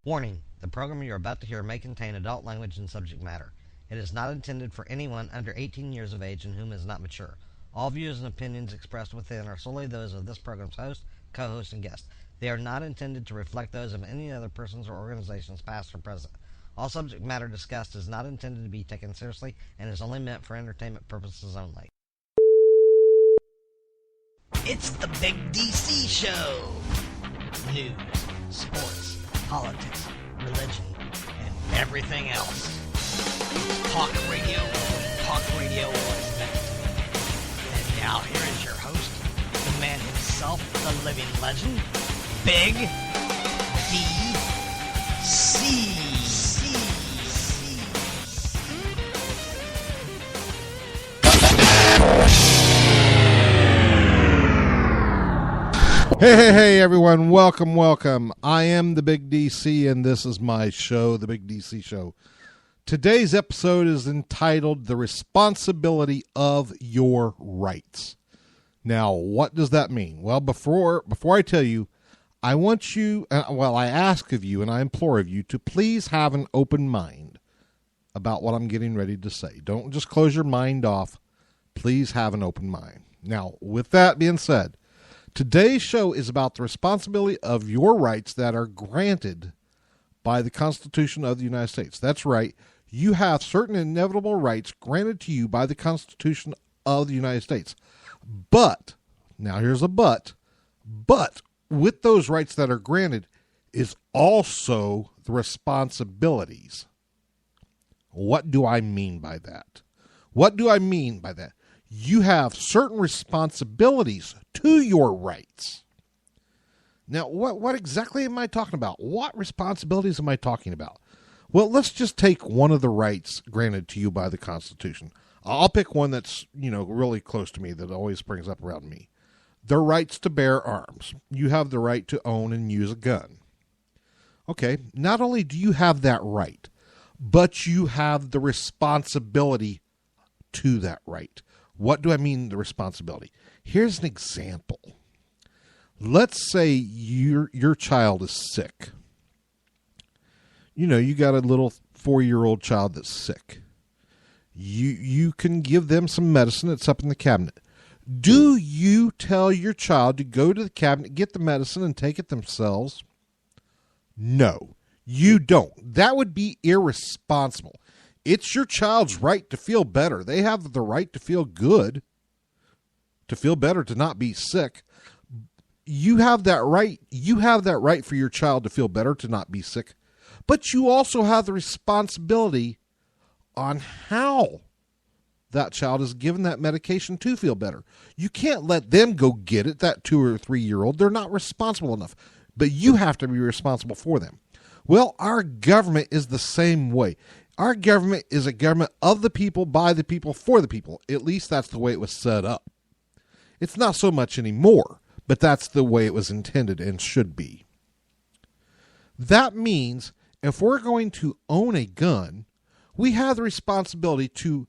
Warning: the program you are about to hear may contain adult language and subject matter. It is not intended for anyone under 18 years of age and whom is not mature. All views and opinions expressed within are solely those of this program's host, co-host, and guest. They are not intended to reflect those of any other persons or organizations, past or present. All subject matter discussed is not intended to be taken seriously and is only meant for entertainment purposes only. It's the Big DC Show! News, sports, politics, religion, and everything else. Talk radio was meant to be. And now here is your host, the man himself, the living legend, Big DC. Hey, everyone. Welcome. I am the Big DC, and this is my show, the Big DC Show. Today's episode is entitled The Responsibility of Your Rights. Now, what does that mean? Well, before I tell you, I want you, I ask of you and I implore of you to please have an open mind about what I'm getting ready to say. Don't just close your mind off. Please have an open mind. Now, with that being said, today's show is about the responsibility of your rights that are granted by the Constitution of the United States. That's right. You have certain inevitable rights granted to you by the Constitution of the United States. But, now here's a but with those rights that are granted is also the responsibilities. What do I mean by that? You have certain responsibilities to your rights. Now, what exactly am I talking about? What responsibilities am I talking about? Well, let's just take one of the rights granted to you by the Constitution. I'll pick one that's, really close to me that always springs up around me. The rights to bear arms. You have the right to own and use a gun. Okay, not only do you have that right, but you have the responsibility to that right. What do I mean, the responsibility? Here's an example. Let's say your child is sick. You got a little 4-year-old child that's sick. You can give them some medicine that's up in the cabinet. Do you tell your child to go to the cabinet, get the medicine, and take it themselves? No, you don't. That would be irresponsible. It's your child's right to feel better. They have the right to feel good, to feel better, to not be sick. You have that right. You have that right for your child to feel better, to not be sick. But you also have the responsibility on how that child is given that medication to feel better. You can't let them go get it, that 2 or 3-year-old. They're not responsible enough. But you have to be responsible for them. Well, our government is the same way. Our government is a government of the people, by the people, for the people. At least that's the way it was set up. It's not so much anymore, but that's the way it was intended and should be. That means if we're going to own a gun, we have the responsibility to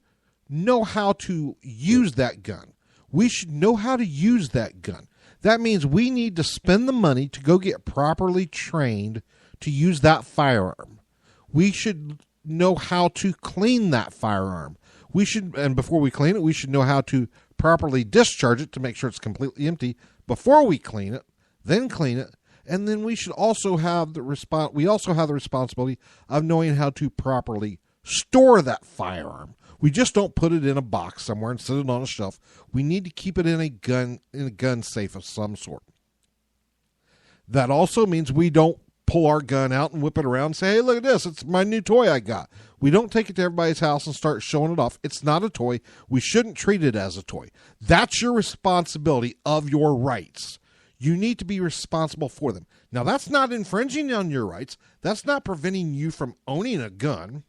know how to use that gun. We should know how to use that gun. That means we need to spend the money to go get properly trained to use that firearm. We should know how to clean that firearm. And before we clean it, we should know how to properly discharge it to make sure it's completely empty before we clean it, then clean it, and then we should also have the responsibility of knowing how to properly store that firearm. We just don't put it in a box somewhere and sit it on a shelf. We need to keep it in a gun safe of some sort. That also means we don't pull our gun out and whip it around and say, hey, look at this. It's my new toy I got. We don't take it to everybody's house and start showing it off. It's not a toy. We shouldn't treat it as a toy. That's your responsibility of your rights. You need to be responsible for them. Now, that's not infringing on your rights. That's not preventing you from owning a gun.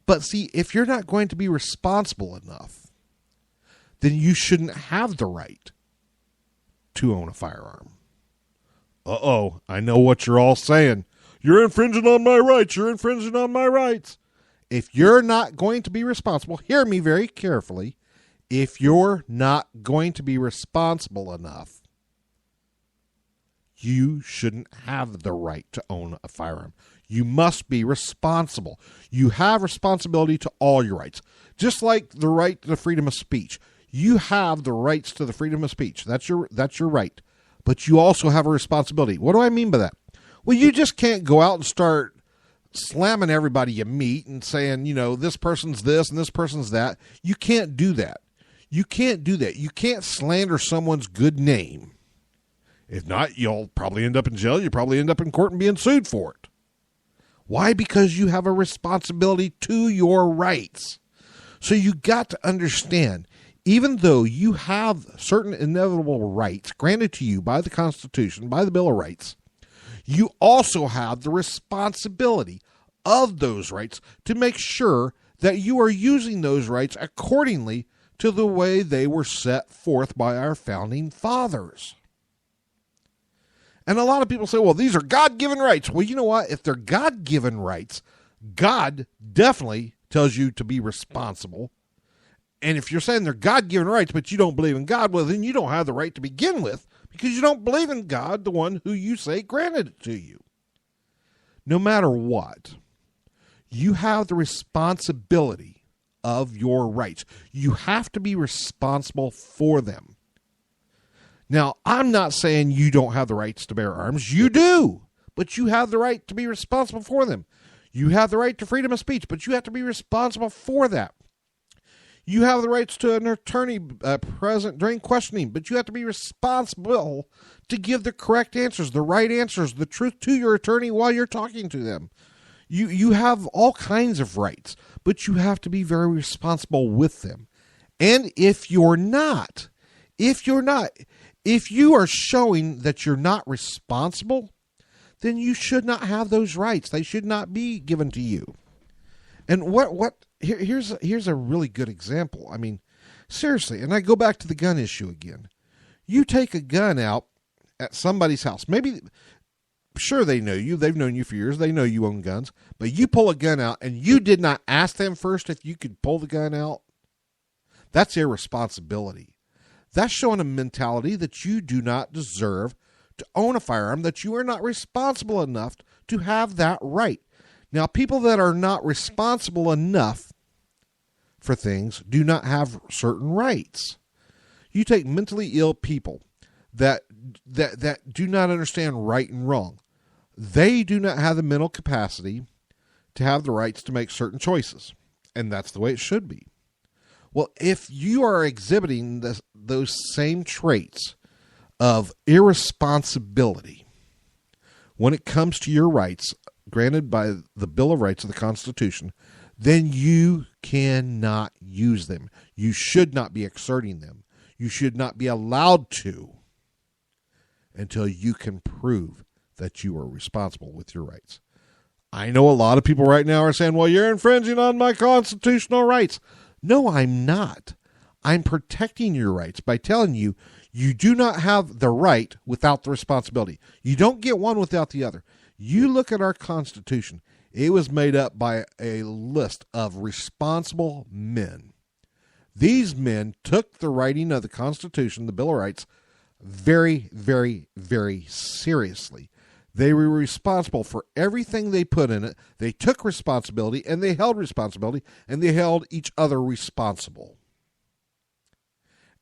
But see, if you're not going to be responsible enough, then you shouldn't have the right to own a firearm. Uh-oh, I know what you're all saying. You're infringing on my rights. You're infringing on my rights. If you're not going to be responsible, hear me very carefully. If you're not going to be responsible enough, you shouldn't have the right to own a firearm. You must be responsible. You have responsibility to all your rights. Just like the right to the freedom of speech. You have the rights to the freedom of speech. That's your right. But you also have a responsibility. What do I mean by that? Well, you just can't go out and start slamming everybody you meet and saying, this person's this and this person's that. You can't do that. You can't do that. You can't slander someone's good name. If not, you'll probably end up in jail. You'll probably end up in court and being sued for it. Why? Because you have a responsibility to your rights. So you got to understand, even though you have certain inevitable rights granted to you by the Constitution, by the Bill of Rights, you also have the responsibility of those rights to make sure that you are using those rights accordingly to the way they were set forth by our founding fathers. And a lot of people say, well, these are God-given rights. Well, you know what? If they're God-given rights, God definitely tells you to be responsible. And if you're saying they're God-given rights, but you don't believe in God, well, then you don't have the right to begin with because you don't believe in God, the one who you say granted it to you. No matter what, you have the responsibility of your rights. You have to be responsible for them. Now, I'm not saying you don't have the rights to bear arms. You do, but you have the right to be responsible for them. You have the right to freedom of speech, but you have to be responsible for that. You have the rights to an attorney present during questioning, but you have to be responsible to give the correct answers, the right answers, the truth to your attorney while you're talking to them. You have all kinds of rights, but you have to be very responsible with them. And if you are showing that you're not responsible, then you should not have those rights. They should not be given to you. And here's a really good example. I mean, seriously, and I go back to the gun issue again. You take a gun out at somebody's house. Maybe, sure, they know you. They've known you for years. They know you own guns. But you pull a gun out and you did not ask them first if you could pull the gun out. That's irresponsibility. That's showing a mentality that you do not deserve to own a firearm, that you are not responsible enough to have that right. Now, people that are not responsible enough for things do not have certain rights. You take mentally ill people that do not understand right and wrong. They do not have the mental capacity to have the rights to make certain choices. And that's the way it should be. Well, if you are exhibiting those same traits of irresponsibility when it comes to your rights granted by the Bill of Rights of the Constitution, then you cannot use them. You should not be exerting them. You should not be allowed to until you can prove that you are responsible with your rights. I know a lot of people right now are saying, well, you're infringing on my constitutional rights. No, I'm not. I'm protecting your rights by telling you you do not have the right without the responsibility. You don't get one without the other. You look at our Constitution. It was made up by a list of responsible men. These men took the writing of the Constitution, the Bill of Rights, very, very, very seriously. They were responsible for everything they put in it. They took responsibility, and they held responsibility, and they held each other responsible.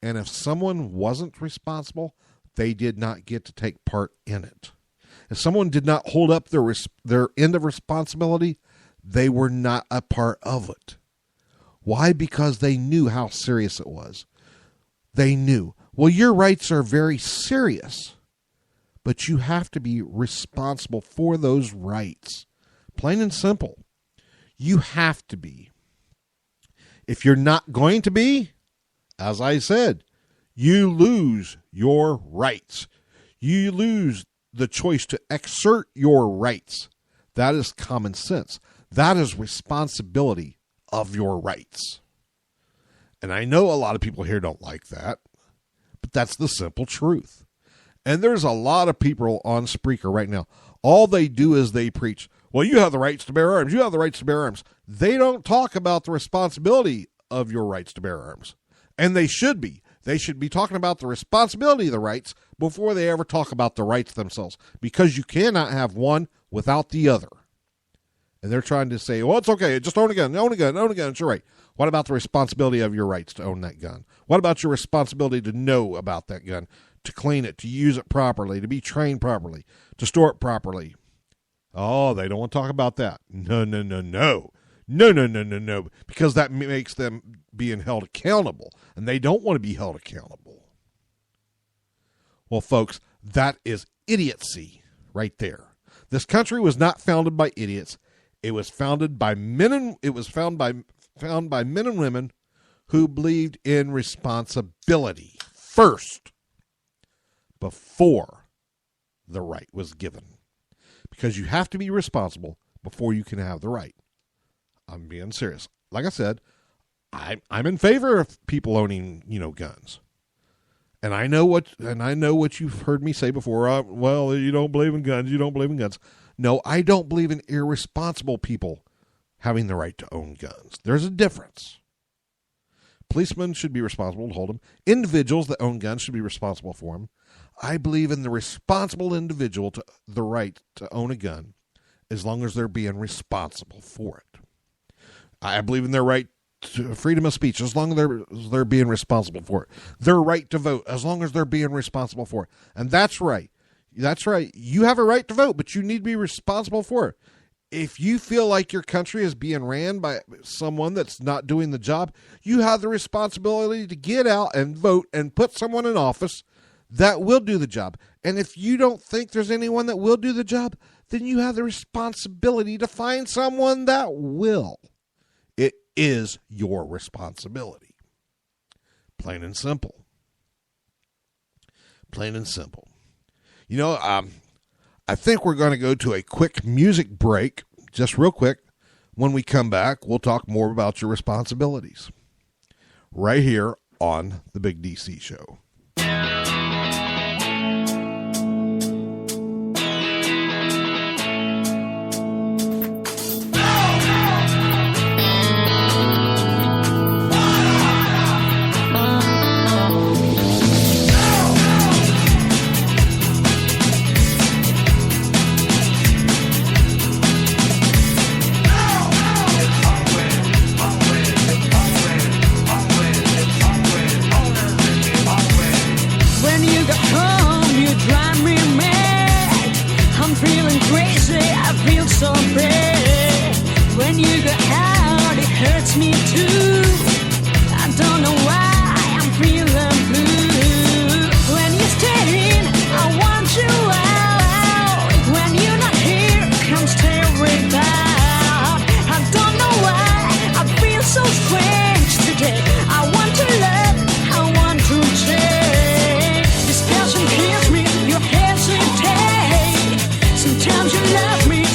And if someone wasn't responsible, they did not get to take part in it. If someone did not hold up their end of responsibility, they were not a part of it. Why? Because they knew how serious it was. They knew, well, your rights are very serious, but you have to be responsible for those rights. Plain and simple. You have to be. If you're not going to be, as I said, you lose your rights. You lose the choice to exert your rights. That is common sense. That is responsibility of your rights. And I know a lot of people here don't like that, but that's the simple truth. And there's a lot of people on Spreaker right now. All they do is they preach, well, you have the rights to bear arms. You have the rights to bear arms. They don't talk about the responsibility of your rights to bear arms. And they should be. They should be talking about the responsibility of the rights before they ever talk about the rights themselves, because you cannot have one without the other. And they're trying to say, well, it's okay, just own a gun, it's your right. What about the responsibility of your rights to own that gun? What about your responsibility to know about that gun, to clean it, to use it properly, to be trained properly, to store it properly? Oh, they don't want to talk about that. No. No, because that makes them being held accountable, and they don't want to be held accountable. Well, folks, that is idiocy right there. This country was not founded by idiots. It was founded by men found by men and women who believed in responsibility first before the right was given. Because you have to be responsible before you can have the right. I'm being serious. Like I said, I'm in favor of people owning, guns. And I know what you've heard me say before. Well, you don't believe in guns. No, I don't believe in irresponsible people having the right to own guns. There's a difference. Policemen should be responsible to hold them. Individuals that own guns should be responsible for them. I believe in the responsible individual to the right to own a gun as long as they're being responsible for it. I believe in their right to freedom of speech as long as they're being responsible for it. Their right to vote as long as they're being responsible for it. And that's right. That's right. You have a right to vote, but you need to be responsible for it. If you feel like your country is being ran by someone that's not doing the job, you have the responsibility to get out and vote and put someone in office that will do the job. And if you don't think there's anyone that will do the job, then you have the responsibility to find someone that will. It is your responsibility. Plain and simple. Plain and simple. I think we're going to go to a quick music break, just real quick. When we come back, we'll talk more about your responsibilities. Right here on the Big DC Show.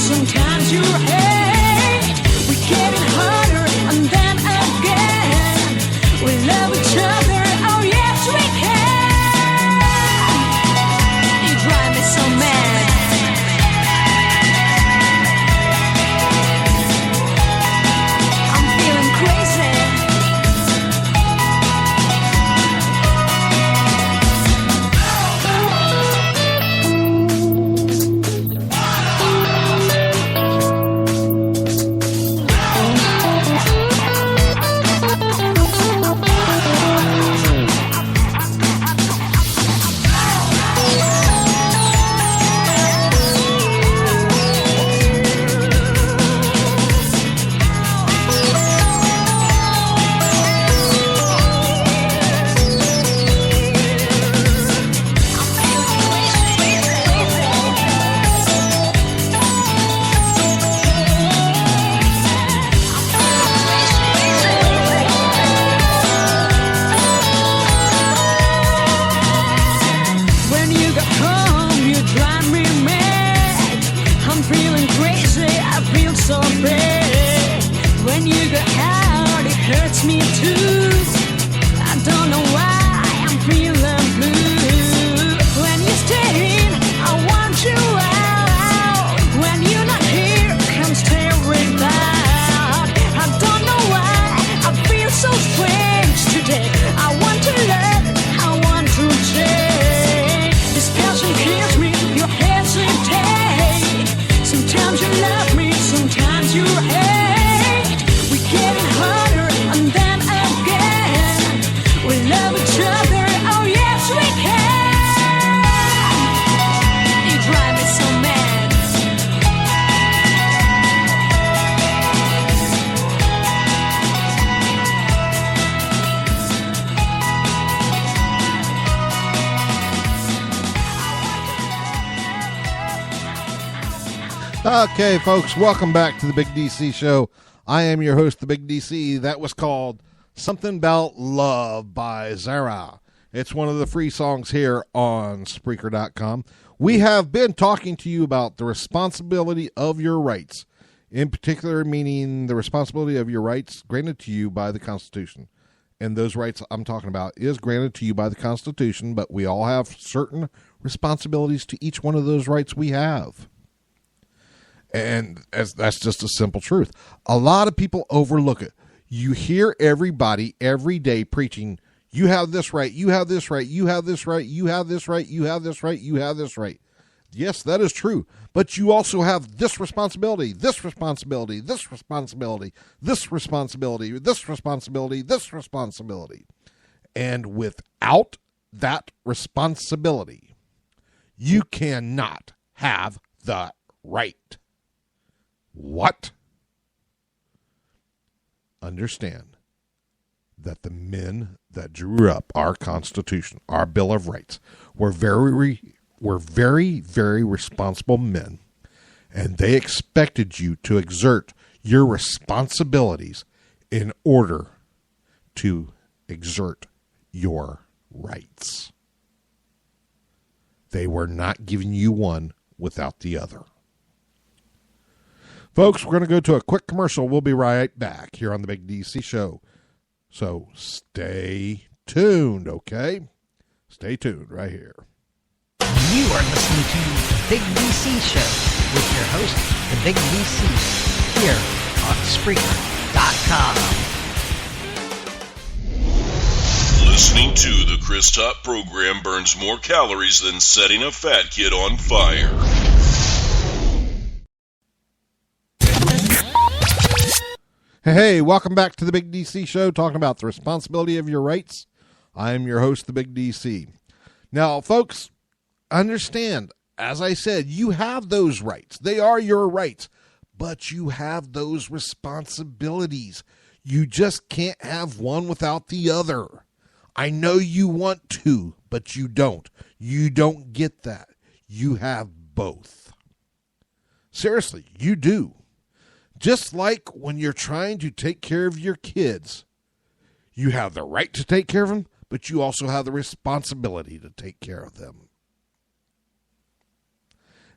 Sometimes you hate. We're getting harder and then again. Okay, folks, welcome back to the Big DC Show. I am your host, the Big DC. That was called Something About Love by Zara. It's one of the free songs here on Spreaker.com. We have been talking to you about the responsibility of your rights, in particular meaning the responsibility of your rights granted to you by the Constitution. And those rights I'm talking about is granted to you by the Constitution, but we all have certain responsibilities to each one of those rights we have. And that's just a simple truth. A lot of people overlook it. You hear everybody every day preaching, you have this right, you have this right, you have this right, you have this right, you have this right, you have this right. Yes, that is true. But you also have this responsibility, this responsibility, this responsibility, this responsibility, this responsibility, this responsibility. And without that responsibility, you cannot have the right. What? Understand that the men that drew up our Constitution, our Bill of Rights, were very, very responsible men, and they expected you to exert your responsibilities in order to exert your rights. They were not giving you one without the other. Folks, we're going to go to a quick commercial. We'll be right back here on the Big DC Show. So stay tuned, okay? Stay tuned right here. You are listening to the Big DC Show with your host, the Big DC, here on Spreaker.com. Listening to the Chris Top program burns more calories than setting a fat kid on fire. Hey, welcome back to the Big DC Show, talking about the responsibility of your rights. I'm your host, the Big DC. Now, folks, understand, as I said, you have those rights. They are your rights, but you have those responsibilities. You just can't have one without the other. I know you want to, but you don't. You don't get that. You have both. Seriously, you do. Just like when you're trying to take care of your kids, you have the right to take care of them, but you also have the responsibility to take care of them.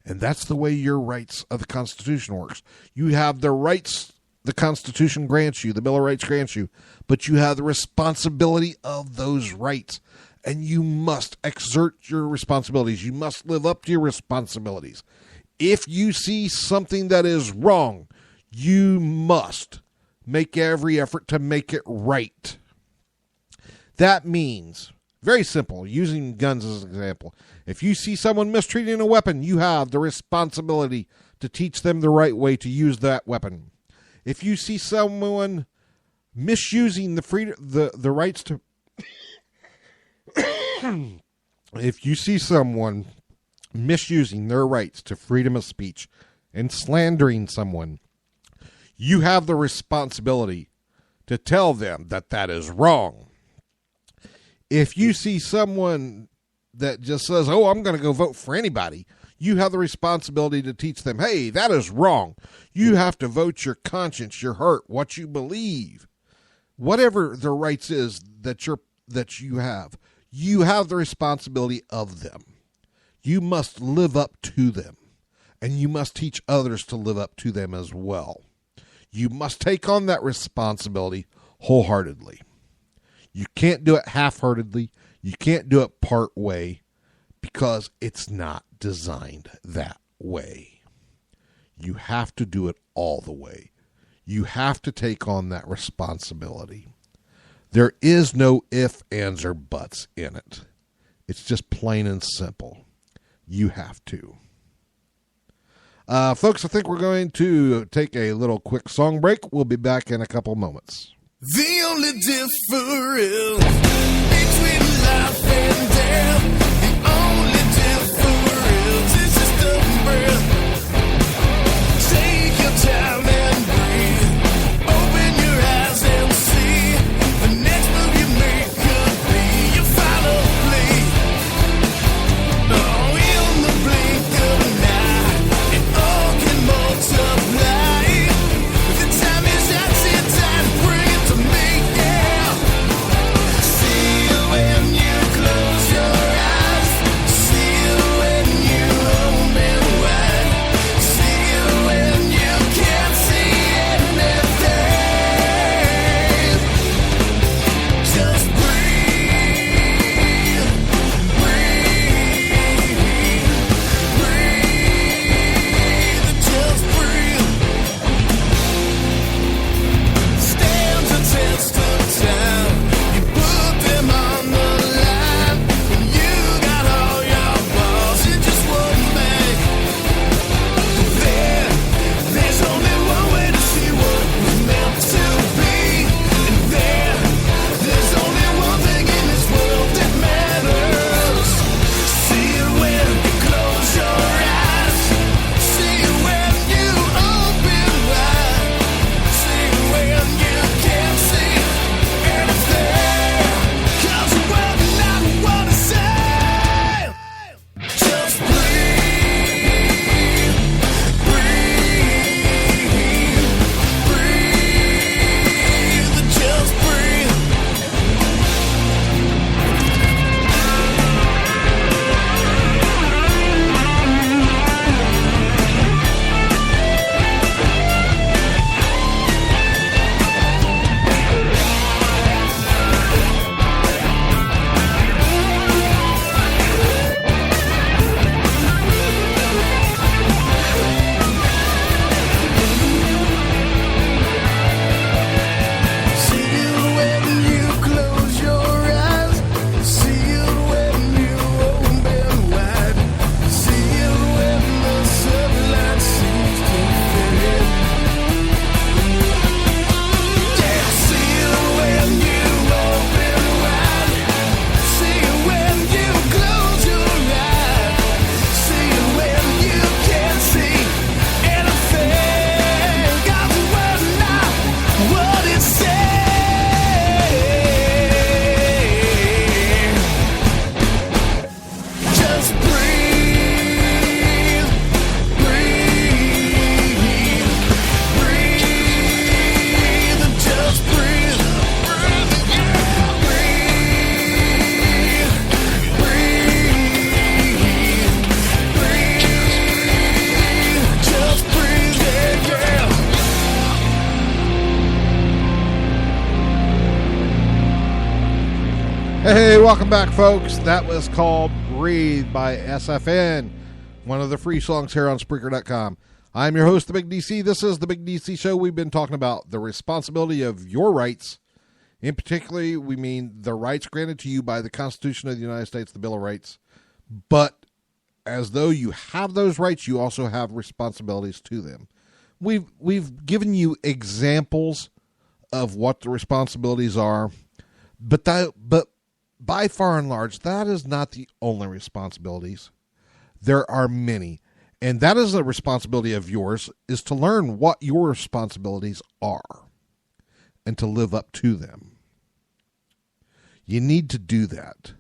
And that's the way your rights of the Constitution works. You have the rights the Constitution grants you, the Bill of Rights grants you, but you have the responsibility of those rights. And you must exert your responsibilities. You must live up to your responsibilities. If you see something that is wrong, you must make every effort to make it right. That means, very simple, using guns as an example. If you see someone mistreating a weapon, you have the responsibility to teach them the right way to use that weapon. If you see someone misusing the rights to... if you see someone misusing their rights to freedom of speech and slandering someone, you have the responsibility to tell them that that is wrong. If you see someone that just says, oh, I'm going to go vote for anybody, you have the responsibility to teach them, hey, that is wrong. You have to vote your conscience, your heart, what you believe. Whatever the rights is that you have the responsibility of them. You must live up to them, and you must teach others to live up to them as well. You must take on that responsibility wholeheartedly. You can't do it half-heartedly. You can't do it part way because it's not designed that way. You have to do it all the way. You have to take on that responsibility. There is no ifs, ands, or buts in it. It's just plain and simple. You have to. Folks, I think we're going to take a little quick song break. We'll be back in a couple moments. The only difference between life and death, the only difference is just a breath. Take your time and breathe. Open your eyes and see. The next move you make could be your final plea. Oh, in the blink of an eye, it all can mold. Hey, welcome back, folks. That was called Breathe by SFN, one of the free songs here on Spreaker.com. I'm your host, the Big DC. This is the Big DC Show. We've been talking about the responsibility of your rights. In particular, we mean the rights granted to you by the Constitution of the United States, the Bill of Rights. But as though you have those rights, you also have responsibilities to them. We've given you examples of what the responsibilities are, but by far and large, that is not the only responsibilities. There are many, and that is a responsibility of yours, is to learn what your responsibilities are and to live up to them. You need to do that.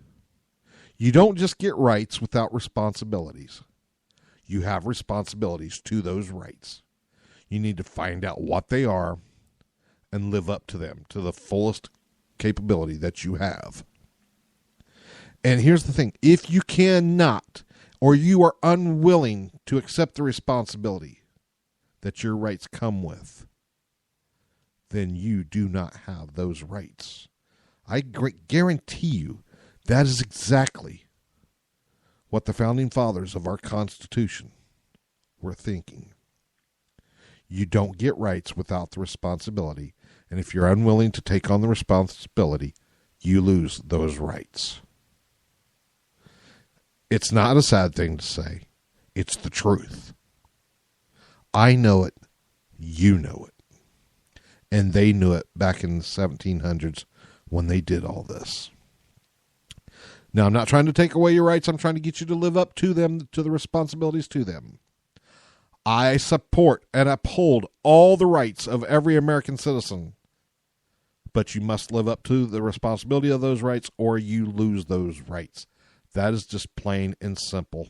You don't just get rights without responsibilities. You have responsibilities to those rights. You need to find out what they are and live up to them to the fullest capability that you have. And here's the thing. If you cannot, or you are unwilling to accept the responsibility that your rights come with, then you do not have those rights. I guarantee you that is exactly what the founding fathers of our Constitution were thinking. You don't get rights without the responsibility. And if you're unwilling to take on the responsibility, you lose those rights. It's not a sad thing to say. It's the truth. I know it. You know it. And they knew it back in the 1700s when they did all this. Now, I'm not trying to take away your rights. I'm trying to get you to live up to them, to the responsibilities to them. I support and uphold all the rights of every American citizen. But you must live up to the responsibility of those rights or you lose those rights. That is just plain and simple.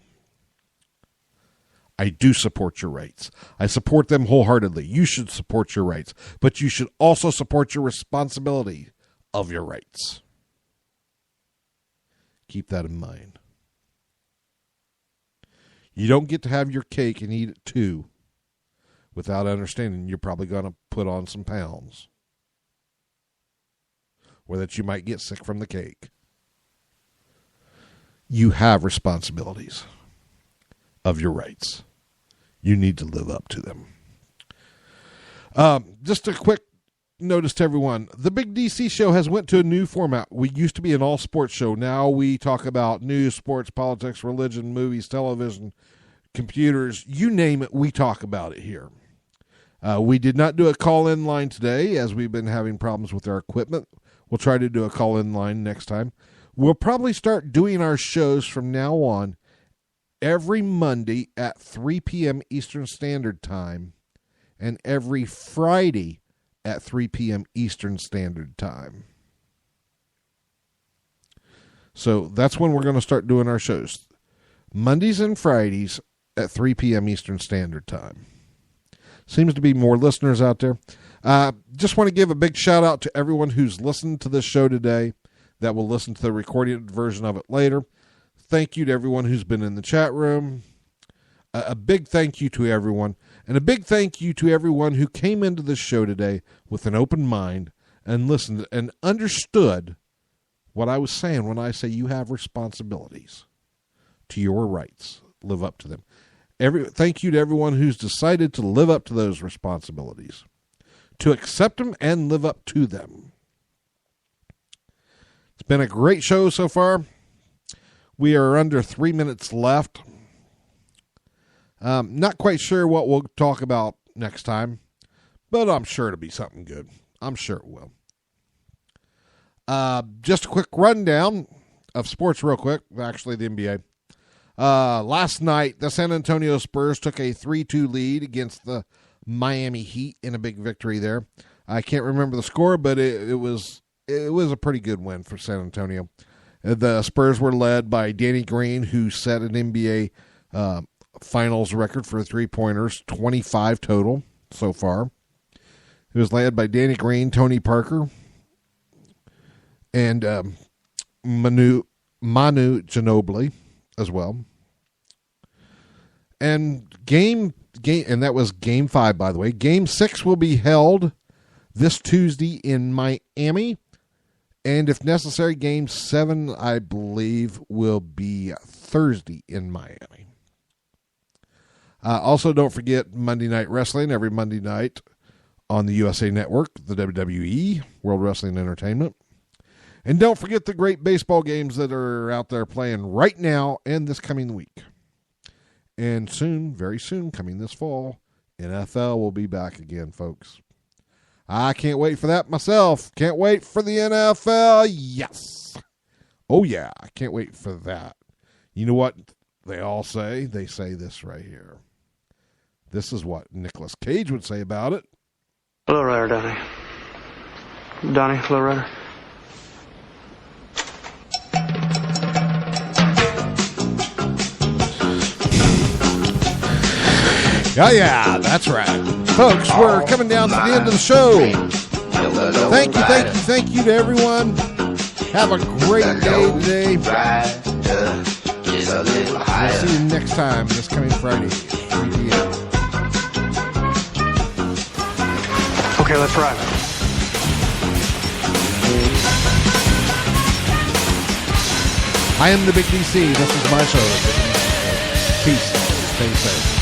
I do support your rights. I support them wholeheartedly. You should support your rights. But you should also support your responsibility of your rights. Keep that in mind. You don't get to have your cake and eat it too without understanding you're probably going to put on some pounds. Or that you might get sick from the cake. You have responsibilities of your rights. You need to live up to them. Just a quick notice to everyone. The Big DC Show has went to a new format. We used to be an all-sports show. Now we talk about news, sports, politics, religion, movies, television, computers. You name it, we talk about it here. We did not do a call-in line today as we've been having problems with our equipment. We'll try to do a call-in line next time. We'll probably start doing our shows from now on every Monday at 3 p.m. Eastern Standard Time and every Friday at 3 p.m. Eastern Standard Time. So that's when we're going to start doing our shows. Mondays and Fridays at 3 p.m. Eastern Standard Time. Seems to be more listeners out there. Just want to give a big shout out to everyone who's listened to this show today that will listen to the recorded version of it later. Thank you to everyone who's been in the chat room. A big thank you to everyone. And a big thank you to everyone who came into this show today with an open mind and listened and understood what I was saying when I say you have responsibilities to your rights. Live up to them. Thank you to everyone who's decided to live up to those responsibilities, to accept them and live up to them. It's been a great show so far. We are under 3 minutes left. Not quite sure what we'll talk about next time, but I'm sure it'll be something good. I'm sure it will. Just a quick rundown of sports real quick. Actually, the NBA. Last night, the San Antonio Spurs took a 3-2 lead against the Miami Heat in a big victory there. I can't remember the score, but it was a pretty good win for San Antonio. The Spurs were led by Danny Green, who set an NBA finals record for three-pointers, 25 total so far. It was led by Danny Green, Tony Parker, and Manu Ginobili as well. And and that was Game 5, by the way. Game 6 will be held this Tuesday in Miami, And if necessary, Game 7, I believe, will be Thursday in Miami. Also, don't forget Monday Night Wrestling every Monday night on the USA Network, the WWE, World Wrestling Entertainment. And don't forget the great baseball games that are out there playing right now and this coming week. And soon, very soon, coming this fall, NFL will be back again, folks. I can't wait for that myself. Can't wait for the NFL. Yes. Oh, yeah. I can't wait for that. You know what they all say? They say this right here. This is what Nicolas Cage would say about it. Hello, Rider, Donnie. Donnie, hello, Rider. Yeah, that's right. Folks, we're coming down to the end of the show. Thank you to everyone. Have a great day today. We'll see you next time, this coming Friday, 3 p.m. Okay, let's ride. I am the Big DC. This is my show. Peace. Stay safe.